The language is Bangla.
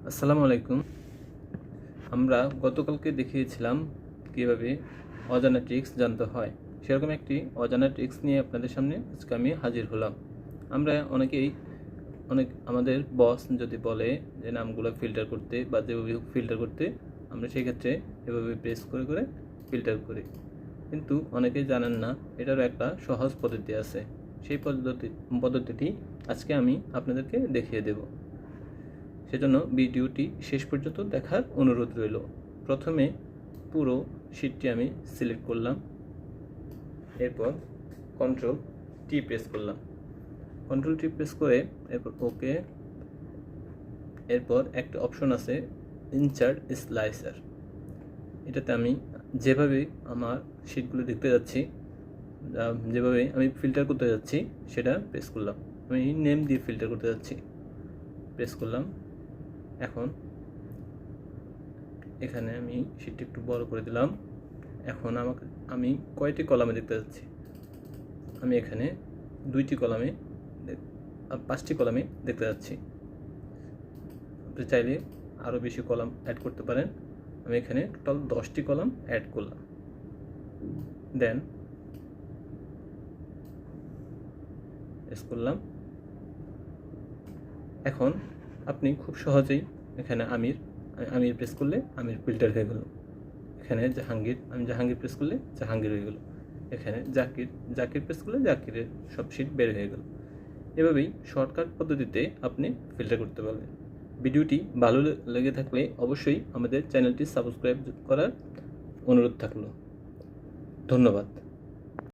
আসসালামু আলাইকুম। আমরা গতকালকে দেখিয়েছিলাম কিভাবে অজানা ট্রিক্স জানতে হয়। সেরকম একটি অজানা ট্রিক্স নিয়ে আপনাদের সামনে আজকে আমি হাজির হলাম। আমরা অনেক আমাদের বস যদি বলে যে নামগুলো ফিল্টার করতে বা যেভাবে ফিল্টার করতে, আমরা সেক্ষেত্রে এভাবে প্রেস করে করে ফিল্টার করি। কিন্তু অনেকেই জানেন না এটারও একটা সহজ পদ্ধতি আছে। সেই পদ্ধতিটি আজকে আমি আপনাদেরকে দেখিয়ে দেব। সেজন্য ভিডিওটি শেষ পর্যন্ত দেখার অনুরোধ রইল। প্রথমে পুরো শীটটি আমি সিলেক্ট করলাম, এরপর কন্ট্রোল টি প্রেস করলাম। কন্ট্রোল টি প্রেস করে এরপর ওকে। এরপর একটা অপশন আছে ইনসার্ট স্লাইসার। এটাতে আমি যেভাবে আমার শীটগুলো দেখতে যাচ্ছি, যেভাবে আমি ফিল্টার করতে যাচ্ছি সেটা প্রেস করলাম। আমি নেম দিয়ে ফিল্টার করতে যাচ্ছি, প্রেস করলাম। এখন এখানে আমি শীটটি একটু বড় করে দিলাম। এখন আমি কয়টি কলামে দেখতে যাচ্ছি, আমি এখানে 2টি কলামে 5টি কলামে দেখতে যাচ্ছি। আপনি চাইলে আরও বেশি কলাম অ্যাড করতে পারেন। আমি এখানে টোটাল 10টি কলাম অ্যাড করলাম। দেন প্রেস করলাম। এখন আপনি খুব সহজেই এখানে আমির প্রেস করলে আমির ফিল্টার হয়ে গেল। এখানে আমি জাহাঙ্গীর প্রেস করলে জাহাঙ্গীর হয়ে গেল। এখানে জাকির প্রেস করলে জাকিরের সব শীট বের হয়ে গেল। এভাবেই শর্টকাট পদ্ধতিতে আপনি ফিল্টার করতে পারবেন। ভিডিওটি ভালো লেগে থাকলে অবশ্যই আমাদের চ্যানেলটি সাবস্ক্রাইব করার অনুরোধ থাকলো। ধন্যবাদ।